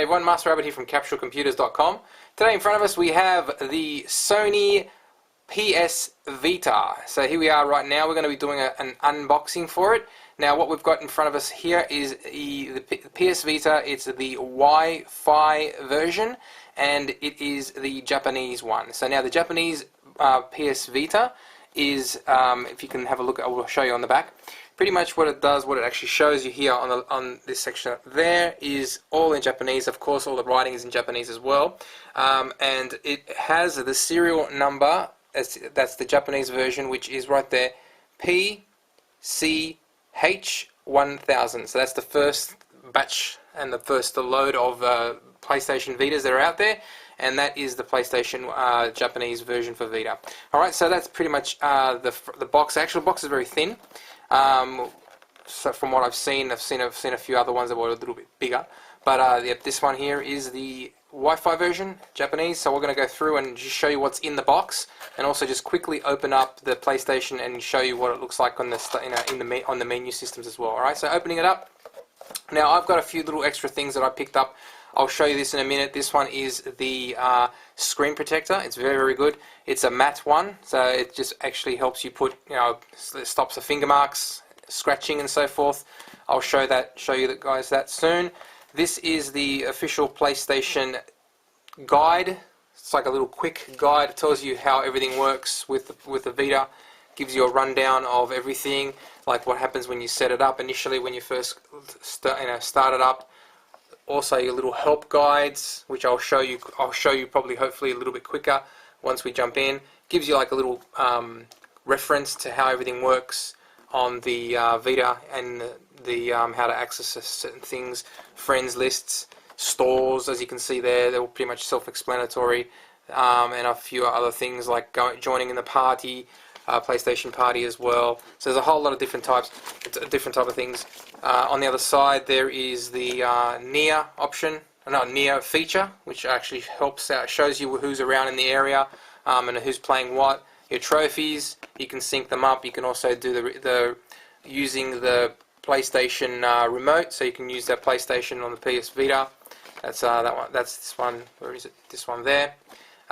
everyone, MasterAbbott here from CapsuleComputers.com. Today in front of us we have the Sony PS Vita. So here we are right now. We're going to be doing an unboxing for it. Now what we've got in front of us here is the PS Vita. It's the Wi-Fi version and it is the Japanese one. So now the Japanese PS Vita is, if you can have a look, I will show you on the back. Pretty much what it does, what it actually shows you here on this section there is all in Japanese. Of course, all the writing is in Japanese as well, and it has the serial number. That's the Japanese version, which is right there, PCH1000. So that's the first batch and the first load of PlayStation Vitas that are out there, and that is the PlayStation Japanese version for Vita. Alright, so that's pretty much the box. The actual box is very thin. So from what I've seen a few other ones that were a little bit bigger, but yep, this one here is the Wi-Fi version, Japanese. So we're going to go through and just show you what's in the box, and also just quickly open up the PlayStation and show you what it looks like on the on the menu systems as well. All right, so opening it up. Now I've got a few little extra things that I picked up. I'll show you this in a minute. This one is the screen protector. It's very, very good. It's a matte one, so it just actually helps you put, it stops the finger marks, scratching and so forth. I'll show you guys that soon. This is the official PlayStation guide. It's like a little quick guide. It tells you how everything works with the Vita. Gives you a rundown of everything, like what happens when you set it up initially when you first start it up. Also your little help guides, which I'll show you probably hopefully a little bit quicker once we jump in. Gives you like a little reference to how everything works on the Vita, and the how to access certain things, friends lists, stores, as you can see there. They're all pretty much self-explanatory, and a few other things like joining in the party, PlayStation Party as well. So there's a whole lot of different type of things. On the other side there is the near feature, which actually helps out, shows you who's around in the area and who's playing what. Your trophies, you can sync them up. You can also do using the PlayStation remote, so you can use that PlayStation on the PS Vita. That's that one. That's this one. Where is it? This one there.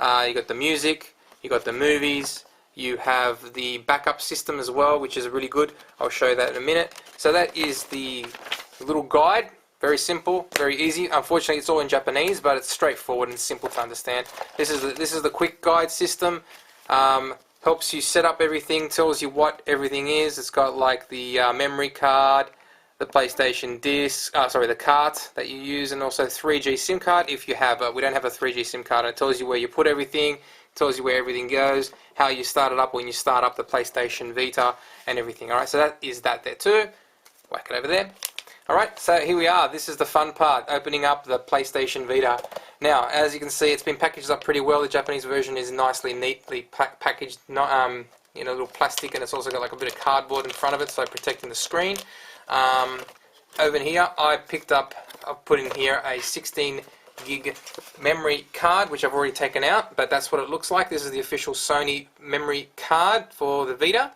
You got the music. You got the movies. You have the backup system as well, which is really good. I'll show you that in a minute. So that is the little guide. Very simple, very easy. Unfortunately, it's all in Japanese, but it's straightforward and simple to understand. This is the quick guide system. Helps you set up everything. Tells you what everything is. It's got like the memory card, the PlayStation disc, the cart that you use, and also 3G SIM card if you have. We don't have a 3G SIM card. It tells you where you put everything. Tells you where everything goes, how you start it up when you start up the PlayStation Vita, and everything. Alright, so that is that there too. Whack it over there. Alright, so here we are. This is the fun part, opening up the PlayStation Vita. Now, as you can see, it's been packaged up pretty well. The Japanese version is neatly packaged, little plastic, and it's also got like a bit of cardboard in front of it, so protecting the screen. Over here, I've put in here a 16 gig memory card, which I've already taken out, but that's what it looks like. This is the official Sony memory card for the Vita,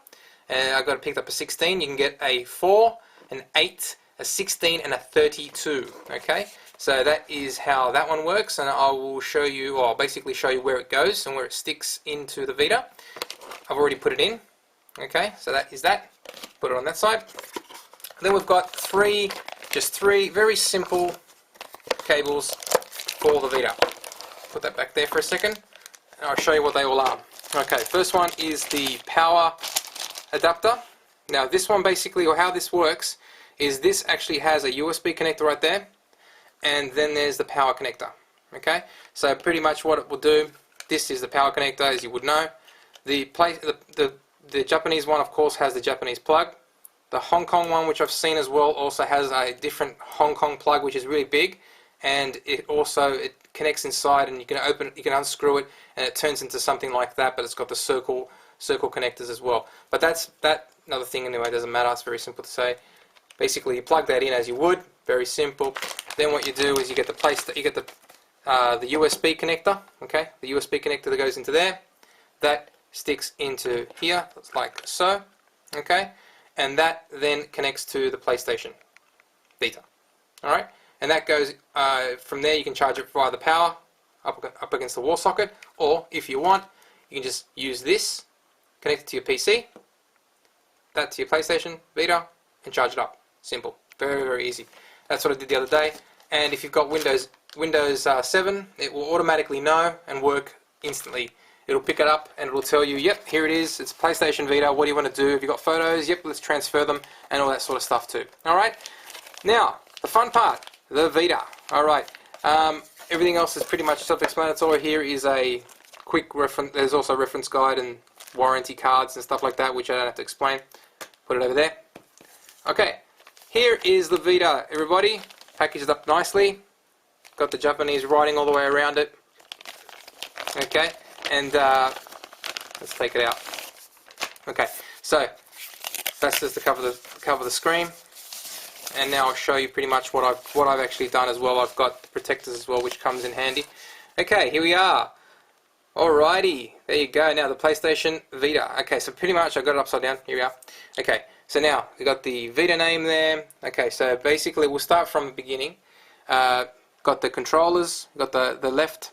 and I picked up a 16. You can get a 4, an 8, a 16, and a 32. Okay, so that is how that one works, and I will show you, or basically show you where it goes and where it sticks into the Vita. I've already put it in. Okay, so that is that. Put it on that side. Then we've got just three very simple cables for the Vita. Put that back there for a second, and I'll show you what they all are. Okay, first one is the power adapter. Now this one basically, or how this works, is this actually has a USB connector right there, and then there's the power connector. Okay, so pretty much what it will do, this is the power connector, as you would know. The Japanese one, of course, has the Japanese plug. The Hong Kong one, which I've seen as well, also has a different Hong Kong plug, which is really big. And it connects inside, and you can unscrew it, and it turns into something like that. But it's got the circle connectors as well. But that's another thing anyway. It doesn't matter. It's very simple to say. Basically, you plug that in as you would. Very simple. Then what you do is you get the USB connector. Okay, the USB connector that goes into there. That sticks into here, like so. Okay, and that then connects to the PlayStation Vita. All right. and that goes from there. You can charge it via the power up against the wall socket, or if you want, you can just use this, connect it to your PC, that to your PlayStation Vita, and charge it up. Simple, very, very easy. That's what I did the other day. And if you've got Windows 7, it will automatically know and work instantly. It'll pick it up and it'll tell you, yep, here it is, it's PlayStation Vita, what do you want to do? Have you got photos? Yep, let's transfer them, and all that sort of stuff too. Alright, now, the fun part, the Vita. Alright, everything else is pretty much self-explanatory. Here is a quick reference, there's also a reference guide and warranty cards and stuff like that, which I don't have to explain. Put it over there. Okay, here is the Vita, everybody. Packaged up nicely. Got the Japanese writing all the way around it. Okay, and let's take it out. Okay, so that's just to cover the screen. And now I'll show you pretty much what I've actually done as well. I've got the protectors as well, which comes in handy. Okay, here we are. Alrighty, there you go. Now the PlayStation Vita. Okay, so pretty much I got it upside down. Here we are. Okay, so now we got the Vita name there. Okay, so basically we'll start from the beginning. Got the controllers. Got the left,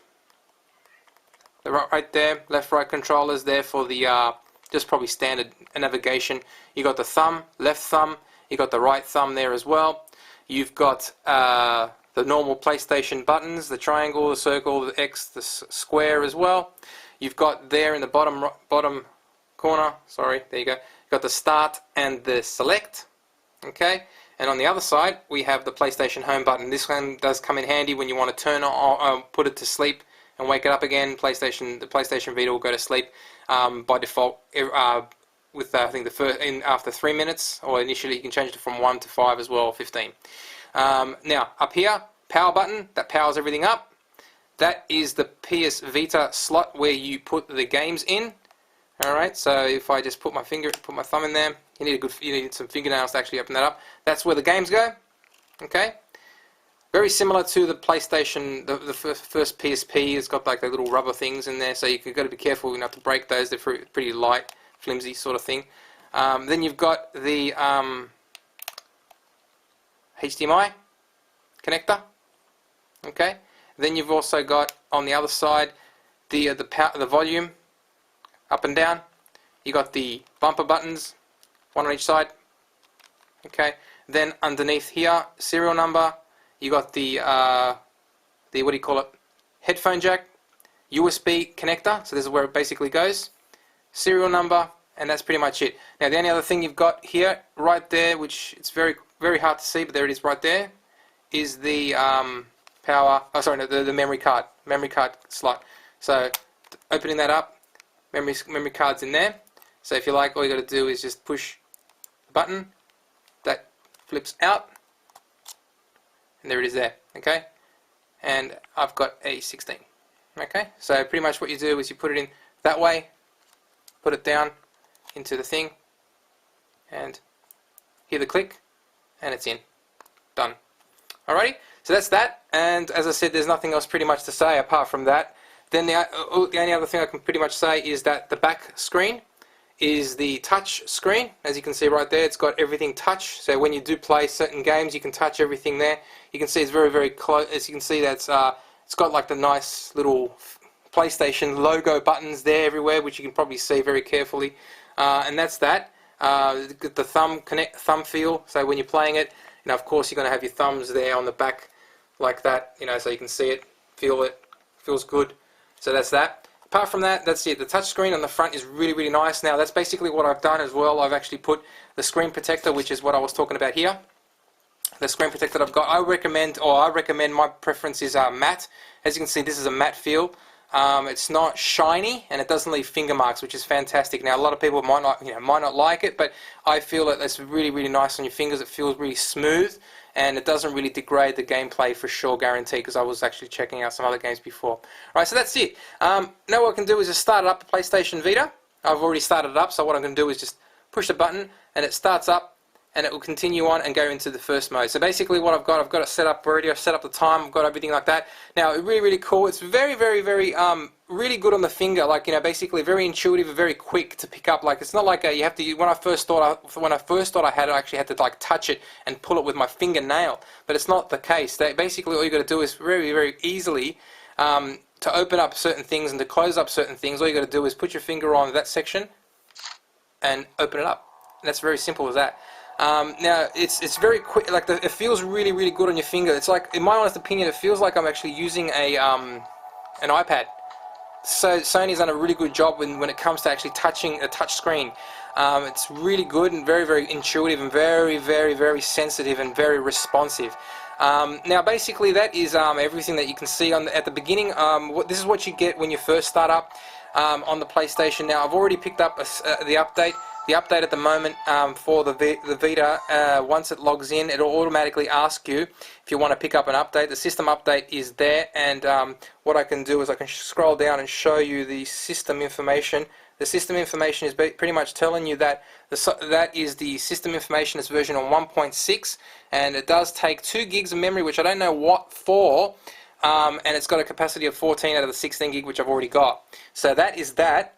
the right there, left right controllers there for the just probably standard navigation. You got the thumb, left thumb. You got the right thumb there as well. You've got the normal PlayStation buttons, the triangle, the circle, the X, the square as well. You've got there in the bottom corner, sorry, there you go. You've got the start and the select, okay? And on the other side, we have the PlayStation home button. This one does come in handy when you want to turn on, put it to sleep and wake it up again. The PlayStation Vita will go to sleep by default with I think after 3 minutes, or initially you can change it from 1 to 5 as well, or 15. Now up here, power button, that powers everything up. That is the PS Vita slot where you put the games in. Alright, so if I just put my thumb in there, you need some fingernails to actually open that up. That's where the games go. Okay, very similar to the PlayStation, the first PSP. It's got like the little rubber things in there, so you've got to be careful not to break those. They're pretty light, flimsy sort of thing. Then you've got the HDMI connector. Okay. Then you've also got on the other side the volume up and down. You got the bumper buttons, one on each side. Okay. Then underneath here, serial number. You got the what do you call it? Headphone jack, USB connector. So this is where it basically goes. Serial number, and that's pretty much it. Now the only other thing you've got here, right there, which it's very hard to see, but there it is right there, is the the memory card slot. So opening that up, memory card's in there. So if you like, all you got to do is just push the button, that flips out, and there it is there. Okay, and I've got a 16. Okay, so pretty much what you do is you put it in that way, put it down into the thing, and hear the click, and it's in. Done. Alrighty, so that's that, and as I said, there's nothing else pretty much to say apart from that. Then the only other thing I can pretty much say is that the back screen is the touch screen. As you can see right there, it's got everything touch, so when you do play certain games, you can touch everything there. You can see it's very close. As you can see, that's it's got like the nice little PlayStation logo buttons there everywhere, which you can probably see very carefully. And that's that. The thumb feel. So when you're playing it, you know, of course, you're going to have your thumbs there on the back, like that. You know, so you can see it, feel it, feels good. So that's that. Apart from that, that's it. The touch screen on the front is really nice. Now that's basically what I've done as well. I've actually put the screen protector, which is what I was talking about here. The screen protector that I've got, I recommend my preference is matte. As you can see, this is a matte feel. It's not shiny, and it doesn't leave finger marks, which is fantastic. Now a lot of people might not like it, but I feel that it's really nice on your fingers. It feels really smooth, and it doesn't really degrade the gameplay for sure, guaranteed, because I was actually checking out some other games before. Alright, so that's it. Now what I can do is just start it up, the PlayStation Vita. I've already started it up, so what I'm going to do is just push the button, and it starts up, and it will continue on and go into the first mode. So basically what I've got it set up already. I've set up the time, I've got everything like that. Now, really cool. It's very really good on the finger, like, you know, basically very intuitive and very quick to pick up. Like, it's not like you have to. When I first thought I had it, I actually had to like touch it and pull it with my fingernail. But it's not the case. Basically all you got to do is very easily to open up certain things and to close up certain things. All you got to do is put your finger on that section and open it up. And that's very simple as that. Now it's very quick. Like it feels really good on your finger. It's like, in my honest opinion, it feels like I'm actually using an iPad. So Sony's done a really good job when it comes to actually touching a touch screen. It's really good and very intuitive and very sensitive and very responsive. Now basically that is everything that you can see at the beginning. This is what you get when you first start up on the PlayStation. Now I've already picked up the update. The update at the moment for the Vita, once it logs in, it'll automatically ask you if you want to pick up an update. The system update is there, and what I can do is I can scroll down and show you the system information. The system information is pretty much telling you that that is the system information is version on 1.6, and it does take 2 gigs of memory, which I don't know what for, and it's got a capacity of 14 out of the 16 gig, which I've already got. So that is that.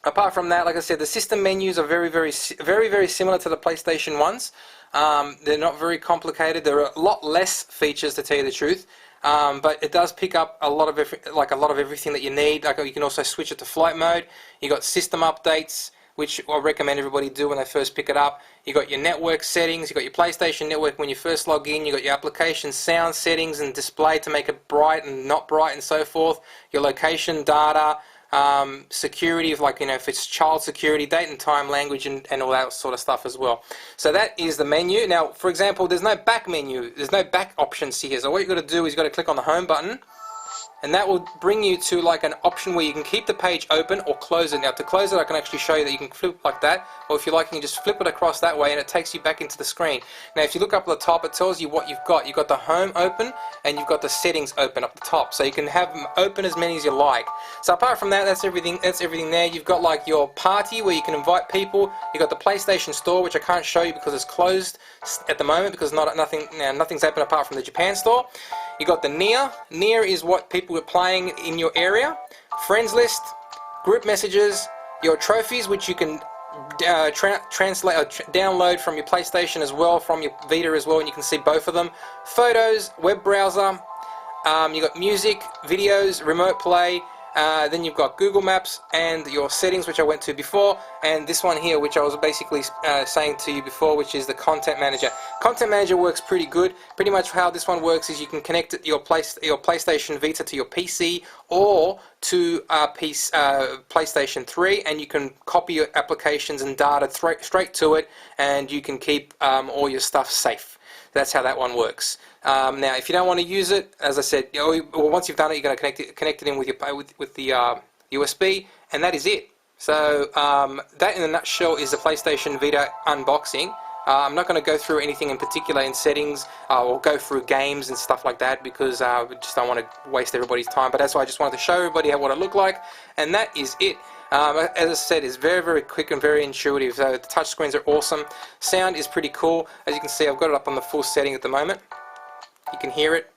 Apart from that, like I said, the system menus are very similar to the PlayStation ones. They're not very complicated. There are a lot less features, to tell you the truth, but it does pick up a lot of everything that you need. Like, you can also switch it to flight mode. You got system updates, which I recommend everybody do when they first pick it up. You got your network settings. You got your PlayStation Network when you first log in. You got your application sound settings and display to make it bright and not bright and so forth. Your location data. Security, of, like, you know, if it's child security, date and time, language, and all that sort of stuff as well. So that is the menu. Now, for example, there's no back menu. There's no back options here. So what you've got to do is you've got to click on the home button, and that will bring you to like an option where you can keep the page open or close it. Now to close it, I can actually show you that you can flip like that, or if you like, you can just flip it across that way and it takes you back into the screen. Now if you look up at the top, it tells you what you've got. You've got the home open and you've got the settings open up the top, so you can have them open as many as you like. So apart from that, that's everything there. You've got like your party where you can invite people. You've got the PlayStation Store, which I can't show you because it's closed at the moment, because nothing's open apart from the Japan store. You got the Near. Near is what people are playing in your area. Friends list, group messages, your trophies, which you can translate or download from your PlayStation as well, from your Vita as well, and you can see both of them. Photos, web browser. You got music, videos, remote play. Then you've got Google Maps and your settings, which I went to before, and this one here, which I was basically saying to you before, which is the Content Manager. Content Manager works pretty good. Pretty much how this one works is you can connect your PlayStation Vita to your PC or to PlayStation 3, and you can copy your applications and data straight to it, and you can keep all your stuff safe. That's how that one works. Now, if you don't want to use it, as I said, once you've done it, you're going to connect it in with the USB, and that is it. So that, in a nutshell, is the PlayStation Vita unboxing. I'm not going to go through anything in particular in settings or go through games and stuff like that, because we just don't want to waste everybody's time. But that's why I just wanted to show everybody what it looked like, and that is it. As I said, it's very quick and very intuitive. So the touchscreens are awesome. Sound is pretty cool. As you can see, I've got it up on the full setting at the moment. You can hear it.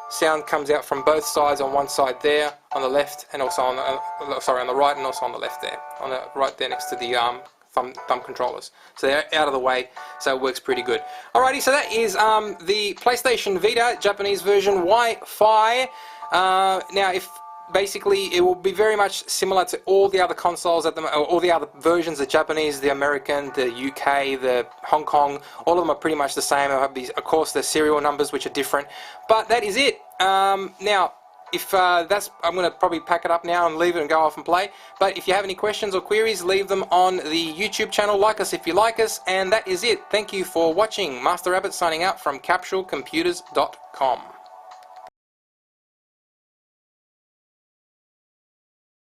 Sound comes out from both sides, on one side there, on the left, and also on the on the right, and also on the left there, on the right there next to the thumb controllers. So they're out of the way, so it works pretty good. Alrighty, so that is the PlayStation Vita Japanese version Wi-Fi. Now, basically, it will be very much similar to all the other consoles all the other versions, the Japanese, the American, the UK, the Hong Kong. All of them are pretty much the same. Of course, the serial numbers, which are different. But that is it. Now, if I'm going to probably pack it up now and leave it and go off and play. But if you have any questions or queries, leave them on the YouTube channel. Like us if you like us. And that is it. Thank you for watching. MasterAbbott signing out from CapsuleComputers.com.